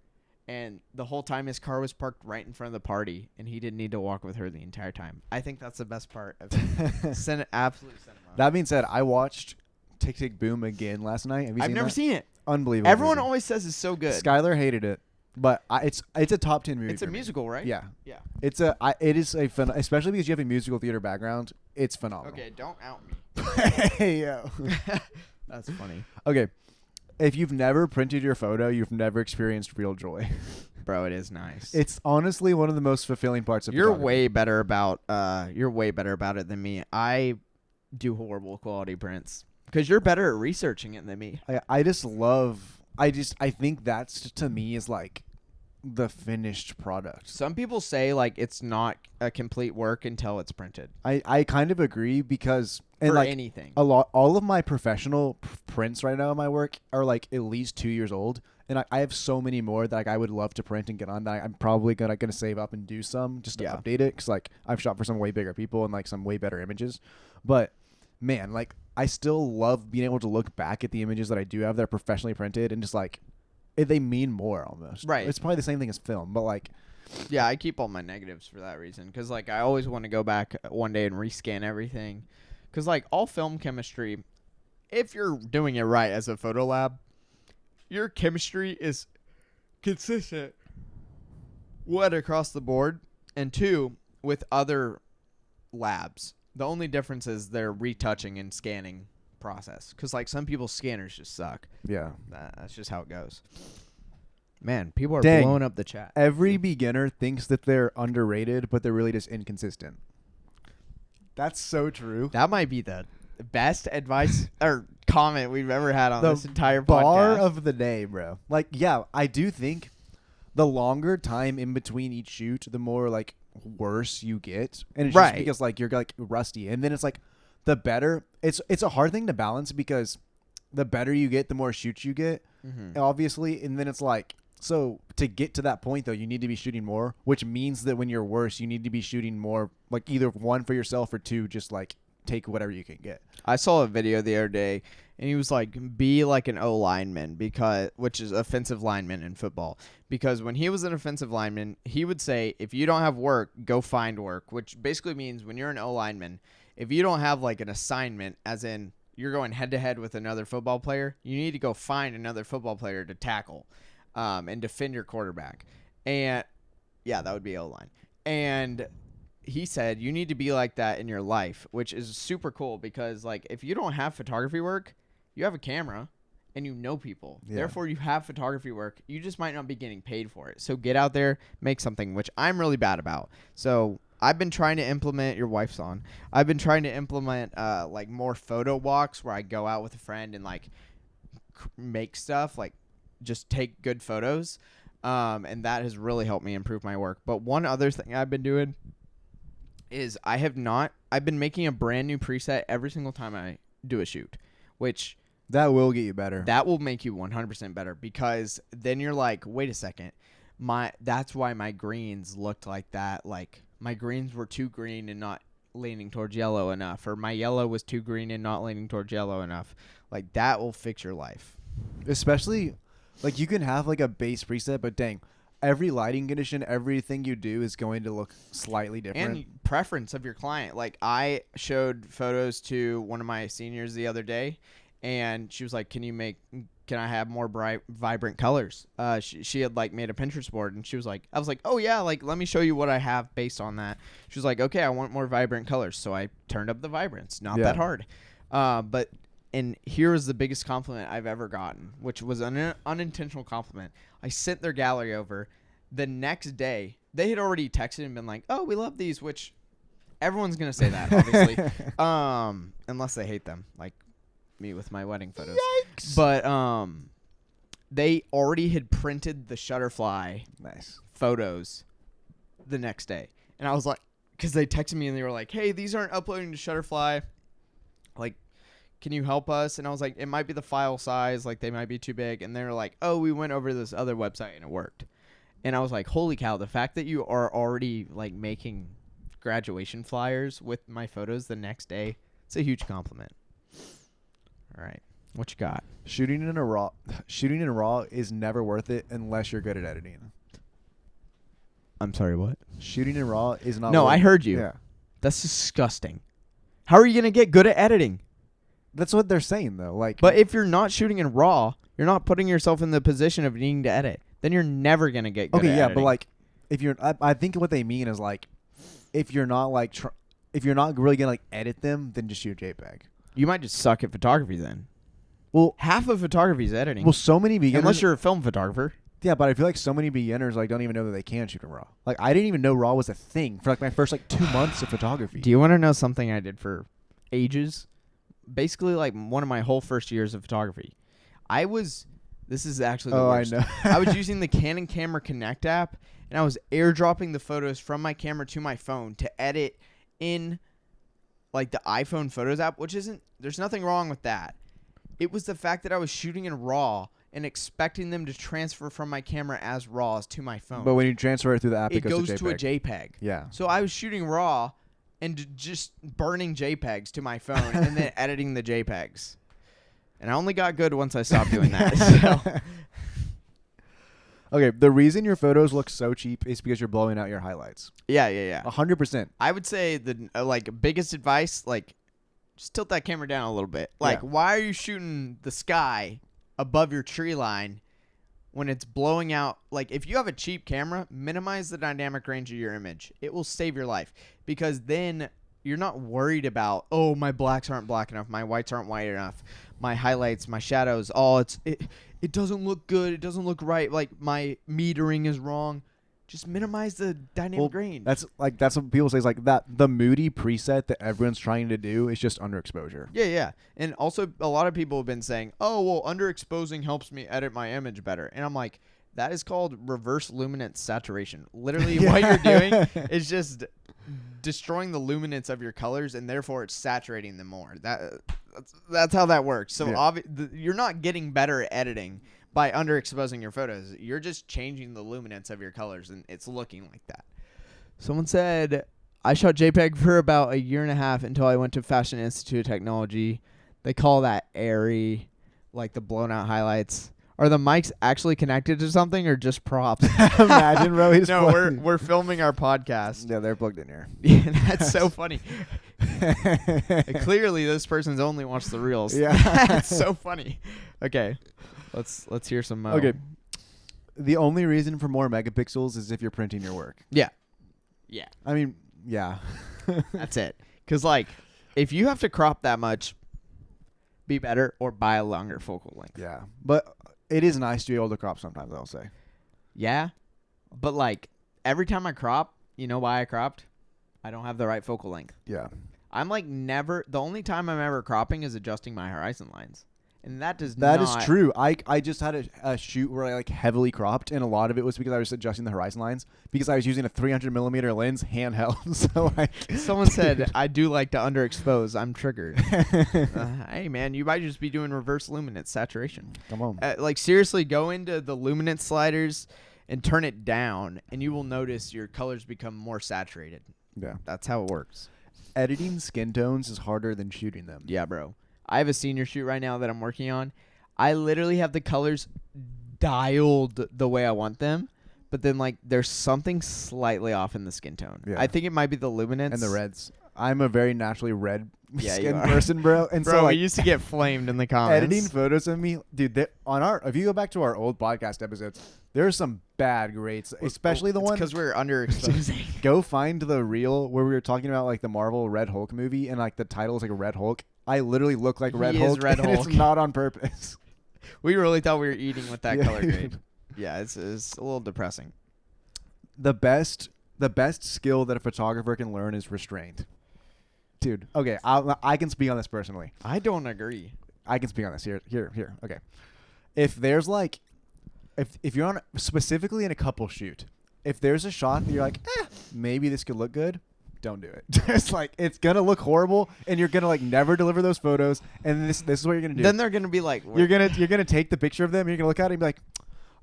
And the whole time his car was parked right in front of the party, and he didn't need to walk with her the entire time. I think that's the best part of absolute cinema. That being said, I watched Tick Tick Boom again last night. I've never seen it. Unbelievable. Everyone always says it's so good. Skylar hated it, but it's a top 10 movie. It's a musical, right? Yeah. Yeah. It is a fun, especially because you have a musical theater background. It's phenomenal. Okay, don't out me. Hey yo. That's funny. Okay. If you've never printed your photo, you've never experienced real joy. Bro, it is nice. It's honestly one of the most fulfilling parts of You're way better about it than me. I do horrible quality prints because you're better at researching it than me. I think that's, to me, is like the finished product. Some people say like it's not a complete work until it's printed. I kind of agree because for like anything, all of my professional prints right now in my work are like at least 2 years old, and I have so many more that like I would love to print and get on that I'm probably gonna save up and do some just to update it, because like I've shot for some way bigger people and like some way better images. But man, like I still love being able to look back at the images that I do have that are professionally printed and just like they mean more almost. Right. It's probably the same thing as film, but like. Yeah, I keep all my negatives for that reason, because like I always want to go back one day and rescan everything, because like all film chemistry, if you're doing it right as a photo lab, your chemistry is consistent, one, across the board, and two, with other labs. The only difference is they're retouching and scanning process, because like some people's scanners just suck. Yeah, that's just how it goes. Man, people are blowing up the chat. Every beginner thinks that they're underrated, but they're really just inconsistent. That's so true. That might be the best advice or comment we've ever had on this entire podcast. Bar of the day, bro. Like, yeah, I do think the longer time in between each shoot, the more like worse you get, and it's just because like you're like rusty, and then it's like the better. It's a hard thing to balance, because the better you get, the more shoots you get, obviously, and then it's like. So to get to that point, though, you need to be shooting more, which means that when you're worse, you need to be shooting more, like either one for yourself or two, just like take whatever you can get. I saw a video the other day, and he was like, be like an O lineman, which is offensive lineman in football. Because when he was an offensive lineman, he would say, if you don't have work, go find work, which basically means when you're an O lineman, if you don't have like an assignment, as in you're going head to head with another football player, you need to go find another football player to tackle. And defend your quarterback. And yeah, that would be O-line. And he said you need to be like that in your life, which is super cool, because like if you don't have photography work, you have a camera and you know people. Yeah. Therefore, you have photography work. You just might not be getting paid for it. So get out there, make something, which I'm really bad about. So I've been trying to implement, your wife's on. I've been trying to implement like more photo walks where I go out with a friend and like make stuff, like just take good photos, and that has really helped me improve my work. But one other thing I've been doing is I've been making a brand new preset every single time I do a shoot, which that will get you better. That will make you 100% better, because then you're like, wait a second, that's why my greens looked like that. Like my greens were too green and not leaning towards yellow enough, or my yellow was too green and not leaning towards yellow enough. Like that will fix your life. Especially like you can have like a base preset, but dang, every lighting condition, everything you do is going to look slightly different. And preference of your client. Like I showed photos to one of my seniors the other day, and she was like, can you make can I have more bright, vibrant colors? She had like made a Pinterest board, and she was like, I was like, oh yeah, like let me show you what I have based on that. She was like, okay, I want more vibrant colors, so I turned up the vibrance. Not that hard. And here was the biggest compliment I've ever gotten, which was an unintentional compliment. I sent their gallery over. The next day, they had already texted and been like, oh, we love these, which everyone's going to say that, obviously. Unless they hate them, like me with my wedding photos. Yikes. But they already had printed the Shutterfly photos the next day. And I was like, because they texted me and they were like, hey, these aren't uploading to Shutterfly. Like, can you help us? And I was like, it might be the file size. Like, they might be too big. And they were like, oh, we went over this other website and it worked. And I was like, holy cow, the fact that you are already, like, making graduation flyers with my photos the next day, it's a huge compliment. All right. What you got? Shooting in RAW is never worth it unless you're good at editing. I'm sorry, what? Shooting in RAW is not No, worth I heard you. Yeah. That's disgusting. How are you going to get good at editing? That's what they're saying, though. Like, but if you're not shooting in RAW, you're not putting yourself in the position of needing to edit. Then you're never gonna get good. Okay, at yeah, editing. but like, if you're, I think what they mean is like, if you're not like, if you're not really gonna like edit them, then just shoot a JPEG. You might just suck at photography then. Well, half of photography is editing. Well, so many beginners, unless you're a film photographer. Yeah, but I feel like so many beginners like don't even know that they can shoot in RAW. Like, I didn't even know RAW was a thing for like my first like 2 months of photography. Do you want to know something I did for ages? Basically, like one of my whole first years of photography. This is actually the worst. I know. I was using the Canon Camera Connect app, and I was airdropping the photos from my camera to my phone to edit in like the iPhone Photos app, which isn't, there's nothing wrong with that. It was the fact that I was shooting in RAW and expecting them to transfer from my camera as RAWs to my phone. But when you transfer it through the app, it goes to a JPEG. Yeah. So I was shooting RAW and just burning JPEGs to my phone and then editing the JPEGs. And I only got good once I stopped doing that. So. Okay, the reason your photos look so cheap is because you're blowing out your highlights. Yeah. 100%. I would say the biggest advice, like, just tilt that camera down a little bit. Like, why are you shooting the sky above your tree line when it's blowing out? Like, if you have a cheap camera, minimize the dynamic range of your image. It will save your life, because then you're not worried about, oh, my blacks aren't black enough, my whites aren't white enough, my highlights, my shadows, it doesn't look good, it doesn't look right, like my metering is wrong. Just minimize the dynamic range. That's what people say is like that. The moody preset that everyone's trying to do is just underexposure. Yeah. And also, a lot of people have been saying, oh, well, underexposing helps me edit my image better. And I'm like, that is called reverse luminance saturation. Literally, what you're doing is just destroying the luminance of your colors, and therefore it's saturating them more. That's how that works. So you're not getting better at editing by underexposing your photos. You're just changing the luminance of your colors, and it's looking like that. Someone said, I shot JPEG for about 1.5 years until I went to Fashion Institute of Technology. They call that airy, like the blown out highlights. Are the mics actually connected to something or just props? Imagine, bro. No, we're filming our podcast. Yeah, they're plugged in here. Yeah, that's so funny. Clearly, this person's only watched the reels. Yeah, that's so funny. Okay, let's hear some. Okay, the only reason for more megapixels is if you're printing your work. Yeah. I mean, yeah. That's it. Because like, if you have to crop that much, be better or buy a longer focal length. Yeah, but it is nice to be able to crop sometimes, I'll say. Yeah, but like every time I crop, you know why I cropped? I don't have the right focal length. Yeah. I'm like the only time I'm ever cropping is adjusting my horizon lines. And that is true. I just had a shoot where I like heavily cropped, and a lot of it was because I was adjusting the horizon lines because I was using a 300mm lens handheld. So like, someone said I do like to underexpose. I'm triggered. Hey man, you might just be doing reverse luminance saturation. Come on. Like seriously, go into the luminance sliders and turn it down, and you will notice your colors become more saturated. Yeah, that's how it works. Editing skin tones is harder than shooting them. Yeah, bro. I have a senior shoot right now that I'm working on. I literally have the colors dialed the way I want them, but then like there's something slightly off in the skin tone. Yeah. I think it might be the luminance and the reds. I'm a very naturally red Yeah, in person, bro. And bro, so like, we used to get flamed in the comments. editing photos of me, dude. If you go back to our old podcast episodes, there are some bad grades, especially the one because we're underexposing. Go find the reel where we were talking about like the Marvel Red Hulk movie, and like the title is like Red Hulk. I literally look like Red Hulk, Red and Hulk. it's not on purpose. We really thought we were eating with that Yeah. color grade. Yeah, it's a little depressing. The best skill that a photographer can learn is restraint. Dude, okay, I can speak on this personally. I don't agree. I can speak on this. Here. Okay. If there's like, if you're on specifically in a couple shoot, if there's a shot that you're like, maybe this could look good, don't do it. It's like, it's gonna look horrible, and you're gonna like never deliver those photos. And this is what you're gonna do. Then they're gonna be like, you're gonna take the picture of them. And you're gonna look at it and be like,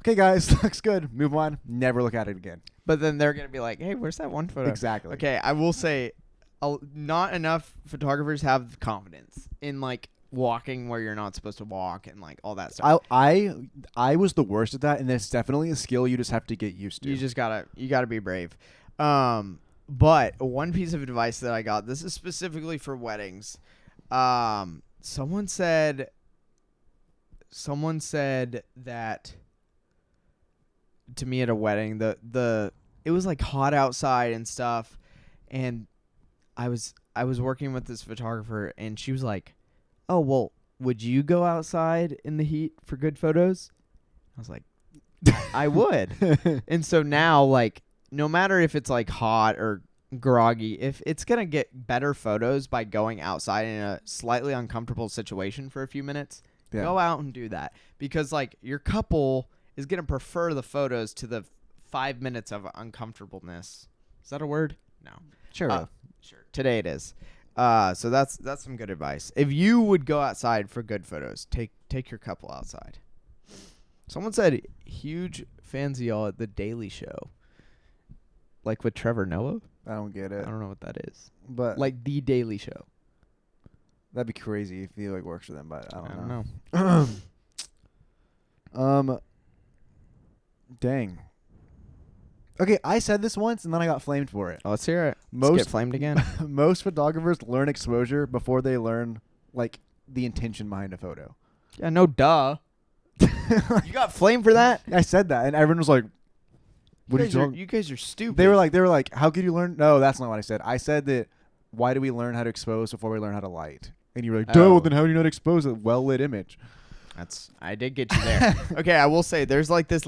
okay, guys, looks good. Move on. Never look at it again. But then they're gonna be like, hey, where's that one photo? Exactly. Okay, I will say, not enough photographers have confidence in like walking where you're not supposed to walk and like all that stuff. I was the worst at that, and it's definitely a skill you just have to get used to. You gotta be brave. But one piece of advice that I got, this is specifically for weddings. Someone said that to me at a wedding, it was like hot outside and stuff, and I was working with this photographer, and she was like, "Oh, well, would you go outside in the heat for good photos?" I was like, "I would." And so now, like, no matter if it's like hot or groggy, if it's gonna get better photos by going outside in a slightly uncomfortable situation for a few minutes, go out and do that, because like your couple is gonna prefer the photos to the 5 minutes of uncomfortableness. Is that a word? No. Sure. Sure. Today it is. So that's some good advice. If you would go outside for good photos, take your couple outside. Someone said huge fans of y'all at the Daily Show. Like with Trevor Noah? I don't get it. I don't know what that is. But like the Daily Show. That'd be crazy if he like works for them, but I don't know. Dang. Okay, I said this once and then I got flamed for it. Oh, let's hear it. Let's get flamed again. Most photographers learn exposure before they learn like the intention behind a photo. Yeah, no duh. You got flamed for that? I said that, and everyone was like, "What are you talking?" You guys are stupid. They were like, "How could you learn?" No, that's not what I said. I said that. Why do we learn how to expose before we learn how to light? And you were like, "Duh, well, then how do you not expose a well lit image?" I did get you there. Okay, I will say there's like this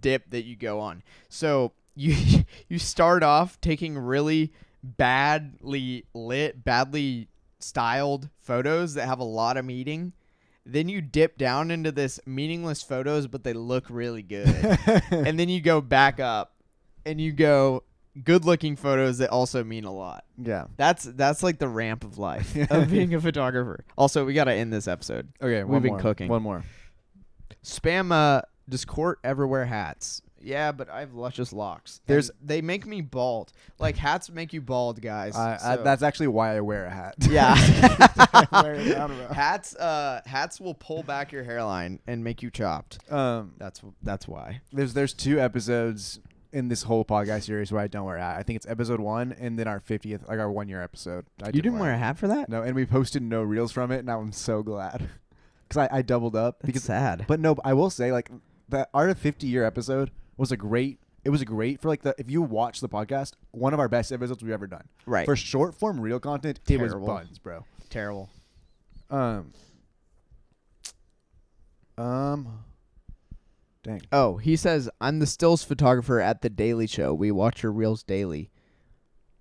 dip that you go on. So you start off taking really badly lit, badly styled photos that have a lot of meaning. Then you dip down into this meaningless photos, but they look really good. And then you go back up and you go good-looking photos that also mean a lot. Yeah. That's like the ramp of life of being a photographer. Also, we got to end this episode. Okay, we've been cooking. One more. Spam does Court ever wear hats? Yeah, but I have luscious locks. They make me bald. Like hats make you bald, guys. That's actually why I wear a hat. Yeah. Hats hats will pull back your hairline and make you chopped. That's why. There's 2 episodes in this whole podcast series where I don't wear a hat. I think it's episode 1 and then our 50th, like our 1 year episode. You didn't wear a hat for that? No, and we posted no reels from it, and I'm so glad because I doubled up. That's sad. But no, I will say like our 50-year episode was a great. It was great for like if you watch the podcast, one of our best episodes we've ever done. Right. For short form reel content, Terrible. It was buns, bro. Terrible. Dang. Oh, he says, I'm the stills photographer at the Daily Show. We watch your reels daily.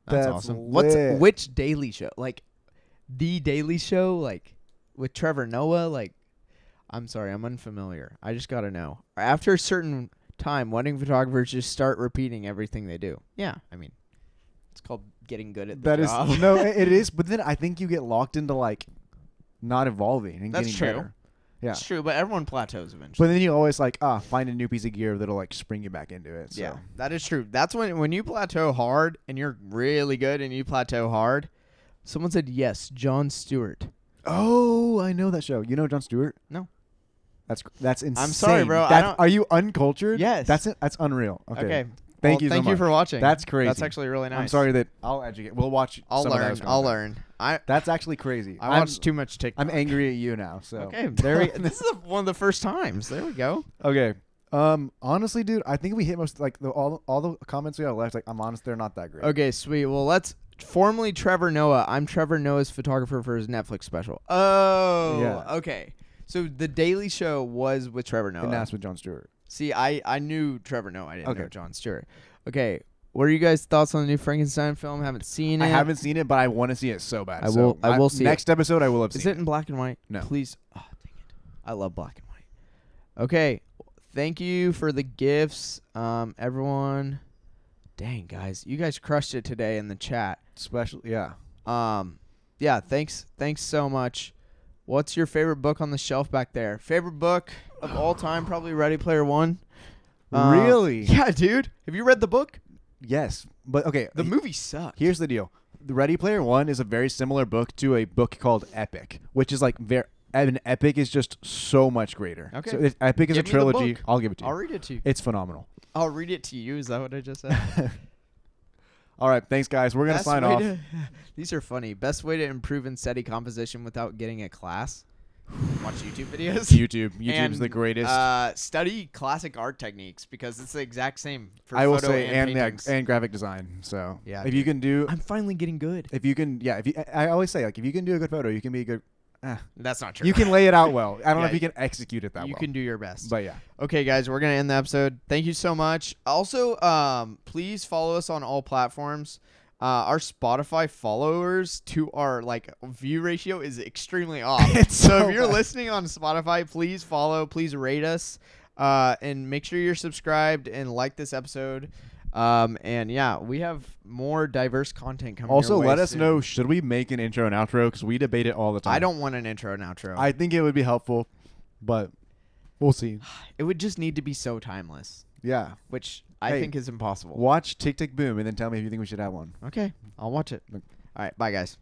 That's awesome. Lit. Which Daily Show? Like, the Daily Show? Like, with Trevor Noah? Like, I'm sorry, I'm unfamiliar. I just got to know. After a certain time, wedding photographers just start repeating everything they do. Yeah, I mean, it's called getting good at the job. No, it is. But then I think you get locked into, like, not evolving and That's getting true. better. Yeah. It's true, but everyone plateaus eventually. But then you always like find a new piece of gear that'll like spring you back into it. So. Yeah, that is true. That's when you plateau hard and you're really good and you plateau hard. Someone said yes, Jon Stewart. Oh, I know that show. You know Jon Stewart? No. That's insane. I'm sorry, bro. Are you uncultured? Yes. That's unreal. Okay. Thank you for watching. That's crazy. That's actually really nice. I'm sorry that I'll educate. We'll watch. I'll learn. That's actually crazy. I watch too much TikTok. I'm angry at you now. So okay, this is one of the first times. There we go. Okay. Honestly, dude, I think we hit most like all the comments we got left. Like, I'm honest, they're not that great. Okay, sweet. Well, let's formally Trevor Noah. I'm Trevor Noah's photographer for his Netflix special. Oh, Yeah. Okay. So the Daily Show was with Trevor Noah. And that's with Jon Stewart. See, I knew Trevor Noah. I didn't know Jon Stewart. Okay. What are you guys' thoughts on the new Frankenstein film? Haven't seen it. I haven't seen it, but I want to see it so bad. I will see next episode, I will have seen it. Is it in black and white? No. Please. Oh, dang it. I love black and white. Okay. Thank you for the gifts, everyone. Dang, guys. You guys crushed it today in the chat. Yeah. Yeah, thanks so much. What's your favorite book on the shelf back there? Favorite book of all time? Probably Ready Player One. Really? Yeah, dude. Have you read the book? Yes, but okay. The movie sucked. Here's the deal: The Ready Player One is a very similar book to a book called Epic, which is like an Epic is just so much greater. Okay. So Epic is a trilogy. I'll give it to you. I'll read it to you. It's phenomenal. I'll read it to you. Is that what I just said? All right, thanks guys. We're gonna sign off. These are funny. Best way to improve in SETI composition without getting a class. Watch YouTube videos. YouTube's the greatest. Study classic art techniques because it's the exact same for I will photo say, and paintings. and graphic design. So yeah, if you can do, I'm finally getting good. If you can, I always say like if you can do a good photo, you can be a good. That's not true. You can lay it out well. I don't know if you can execute it that well. You can do your best. But yeah. Okay, guys, we're gonna end the episode. Thank you so much. Also, please follow us on all platforms. Our Spotify followers to our view ratio is extremely off. So if you're listening on Spotify, please follow, please rate us, and make sure you're subscribed and like this episode. And yeah, we have more diverse content coming. Also, your way let us soon. know, should we make an intro and outro? Because we debate it all the time. I don't want an intro and outro. I think it would be helpful, but we'll see. It would just need to be so timeless. Yeah. Which I think is impossible. Watch Tick Tick Boom and then tell me if you think we should have one. Okay. I'll watch it. All right. Bye, guys.